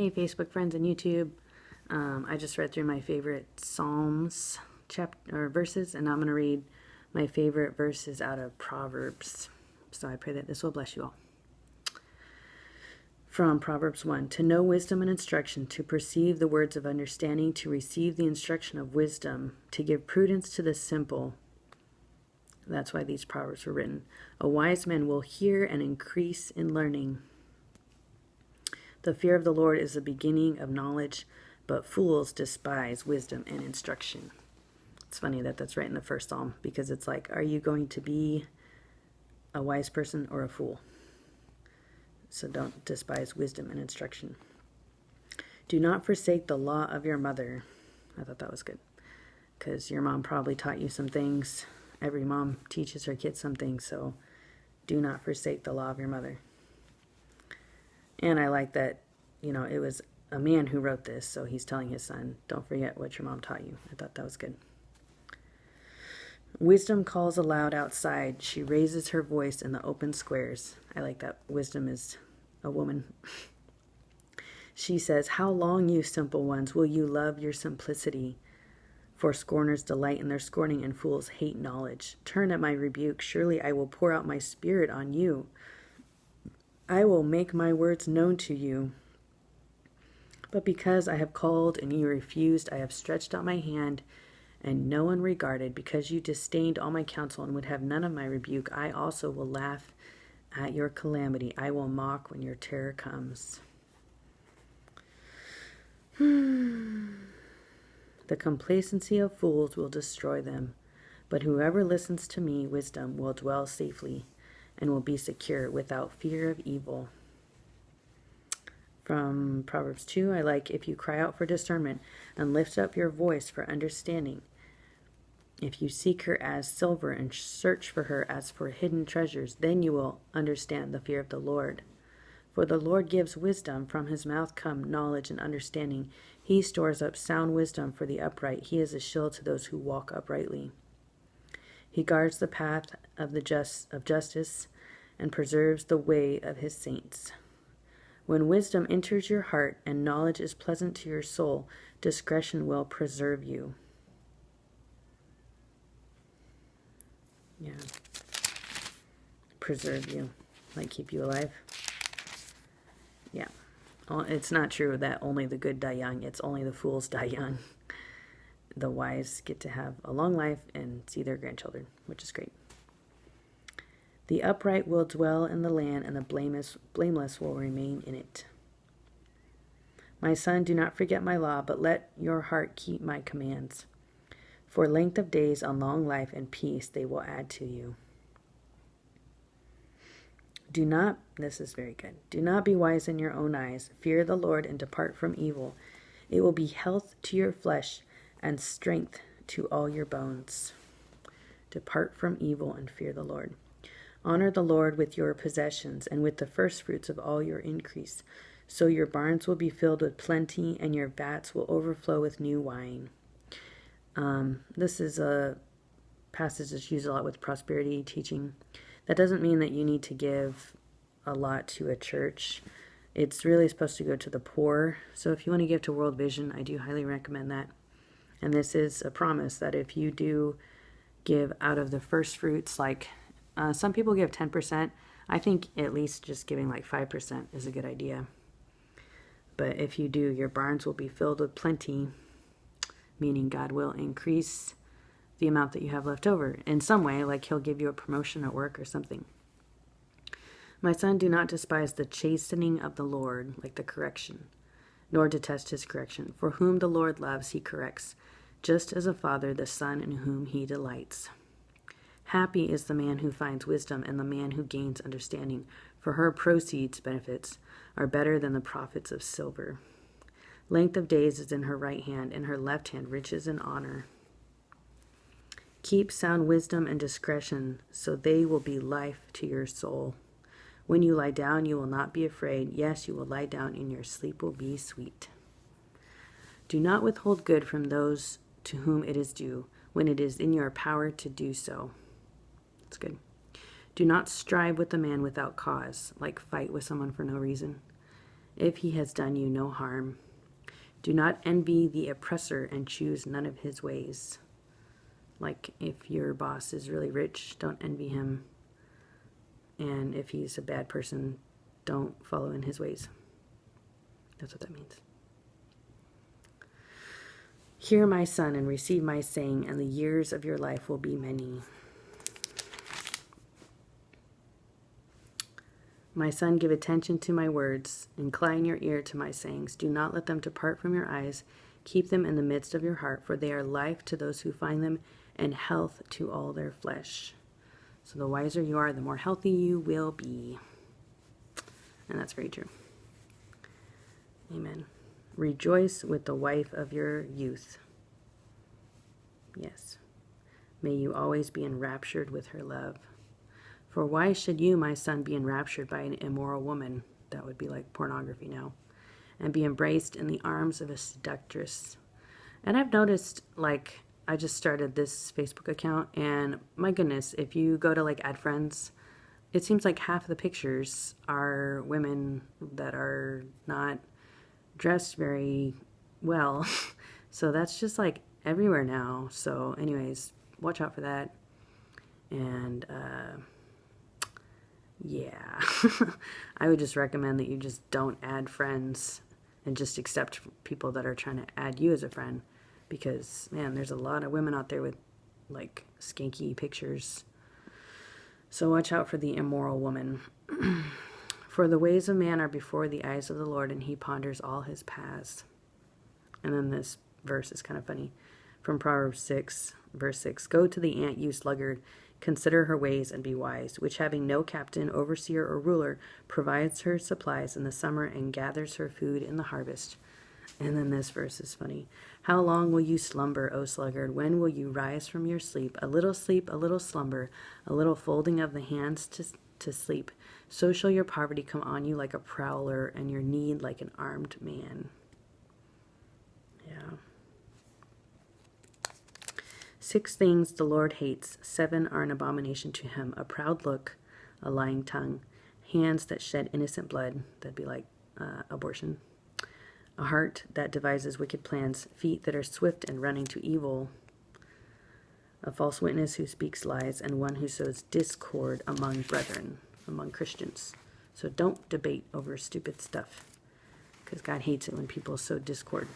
Hey, Facebook friends and YouTube. I just read through my favorite Psalms verses, and I'm going to read my favorite verses out of Proverbs. So I pray that this will bless you all. From Proverbs 1, to know wisdom and instruction, to perceive the words of understanding, to receive the instruction of wisdom, to give prudence to the simple. That's why these Proverbs were written. A wise man will hear and increase in learning. The fear of the Lord is the beginning of knowledge, but fools despise wisdom and instruction. It's funny that that's right in the first psalm, because it's like, are you going to be a wise person or a fool? So don't despise wisdom and instruction. Do not forsake the law of your mother. I thought that was good, because your mom probably taught you some things. Every mom teaches her kids something, so do not forsake the law of your mother. And I like that, it was a man who wrote this, so he's telling his son, don't forget what your mom taught you. I thought that was good. Wisdom calls aloud outside. She raises her voice in the open squares. I like that. Wisdom is a woman. She says, how long, you simple ones, will you love your simplicity? For scorners delight in their scorning, and fools hate knowledge. Turn at my rebuke. Surely I will pour out my spirit on you. I will make my words known to you. But because I have called and you refused, I have stretched out my hand, and no one regarded. Because you disdained all my counsel and would have none of my rebuke, I also will laugh at your calamity. I will mock when your terror comes. The complacency of fools will destroy them, but whoever listens to me, wisdom, will dwell safely and will be secure without fear of evil. From Proverbs 2, I like, if you cry out for discernment and lift up your voice for understanding, if you seek her as silver and search for her as for hidden treasures, then you will understand the fear of the Lord. For the Lord gives wisdom, from his mouth come knowledge and understanding. He stores up sound wisdom for the upright. He is a shield to those who walk uprightly. He guards the path of justice and preserves the way of his saints. When wisdom enters your heart and knowledge is pleasant to your soul, discretion will preserve you. Yeah. Preserve you, like keep you alive. Yeah. It's not true that only the good die young. It's only the fools die young. The wise get to have a long life and see their grandchildren, which is great. The upright will dwell in the land, and the blameless will remain in it. My son, do not forget my law, but let your heart keep my commands. For length of days on long life and peace they will add to you. This is very good. Do not be wise in your own eyes. Fear the Lord and depart from evil. It will be health to your flesh and strength to all your bones. Depart from evil and fear the Lord. Honor the Lord with your possessions and with the first fruits of all your increase. So your barns will be filled with plenty and your vats will overflow with new wine. This is a passage that's used a lot with prosperity teaching. That doesn't mean that you need to give a lot to a church. It's really supposed to go to the poor. So if you want to give to World Vision, I do highly recommend that. And this is a promise that if you do give out of the first fruits, like some people give 10%, I think at least just giving like 5% is a good idea. But if you do, your barns will be filled with plenty, meaning God will increase the amount that you have left over in some way, like he'll give you a promotion at work or something. My son, do not despise the chastening of the Lord, like the correction, nor detest his correction. For whom the Lord loves, he corrects, just as a father the son in whom he delights. Happy is the man who finds wisdom and the man who gains understanding, for her benefits are better than the profits of silver. Length of days is in her right hand, and her left hand riches and honor. Keep sound wisdom and discretion, so they will be life to your soul. When you lie down, you will not be afraid. Yes, you will lie down, and your sleep will be sweet. Do not withhold good from those to whom it is due, when it is in your power to do so. That's good. Do not strive with a man without cause, like fight with someone for no reason. if he has done you no harm. Do not envy the oppressor and choose none of his ways. Like if your boss is really rich, don't envy him. And if he's a bad person, don't follow in his ways. That's what that means. Hear my son and receive my saying, and the years of your life will be many. My son, give attention to my words. Incline your ear to my sayings. Do not let them depart from your eyes. Keep them in the midst of your heart, for they are life to those who find them and health to all their flesh. So the wiser you are, the more healthy you will be. And that's very true. Amen. Rejoice with the wife of your youth. Yes. May you always be enraptured with her love. For why should you, my son, be enraptured by an immoral woman? That would be like pornography now. And be embraced in the arms of a seductress. And I've noticed, like, I just started this Facebook account, and my goodness, if you go to like add friends, it seems like half of the pictures are women that are not dressed very well. So that's just like everywhere now. So anyways, watch out for that. And yeah, I would just recommend that you just don't add friends and just accept people that are trying to add you as a friend. Because, man, there's a lot of women out there with, like, skanky pictures. So watch out for the immoral woman. For the ways of man are before the eyes of the Lord, and he ponders all his paths. And then this verse is kind of funny. From Proverbs 6, verse 6. Go to the ant, you sluggard. Consider her ways and be wise, which having no captain, overseer, or ruler, provides her supplies in the summer and gathers her food in the harvest. And then this verse is funny. How long will you slumber, O sluggard? When will you rise from your sleep? A little slumber, a little folding of the hands to sleep. So shall your poverty come on you like a prowler, and your need like an armed man. Yeah. 6 things the Lord hates. 7 are an abomination to him. A proud look, a lying tongue, hands that shed innocent blood. That'd be like abortion. A heart that devises wicked plans, feet that are swift and running to evil, a false witness who speaks lies, and one who sows discord among brethren, among Christians. So don't debate over stupid stuff, because God hates it when people sow discord.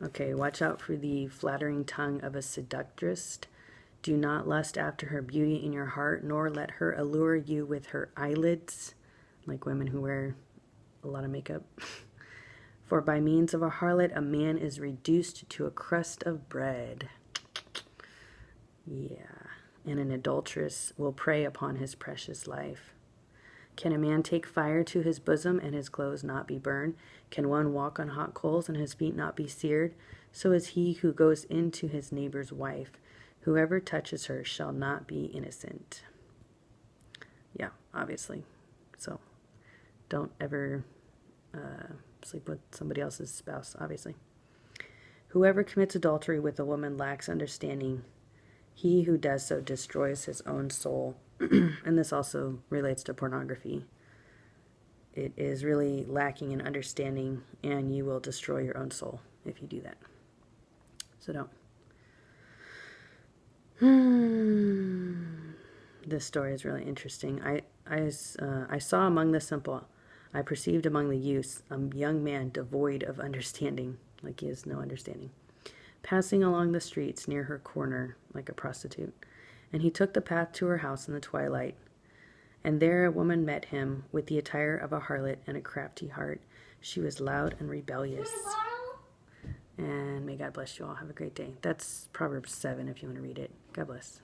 Okay, watch out for the flattering tongue of a seductress. Do not lust after her beauty in your heart, nor let her allure you with her eyelids, like women who wear a lot of makeup. For by means of a harlot, a man is reduced to a crust of bread. Yeah, and an adulteress will prey upon his precious life. Can a man take fire to his bosom and his clothes not be burned? Can one walk on hot coals and his feet not be seared? So is he who goes into his neighbor's wife. Whoever touches her shall not be innocent. Yeah, obviously. So don't ever sleep with somebody else's spouse, obviously. Whoever commits adultery with a woman lacks understanding. He who does so destroys his own soul. And this also relates to pornography. It is really lacking in understanding, and you will destroy your own soul if you do that. So don't. This story is really interesting. I saw among the simple, I perceived among the youths, a young man devoid of understanding, like he has no understanding, passing along the streets near her corner like a prostitute. And he took the path to her house in the twilight. And there a woman met him with the attire of a harlot and a crafty heart. She was loud and rebellious. And may God bless you all. Have a great day. That's Proverbs 7 if you want to read it. God bless.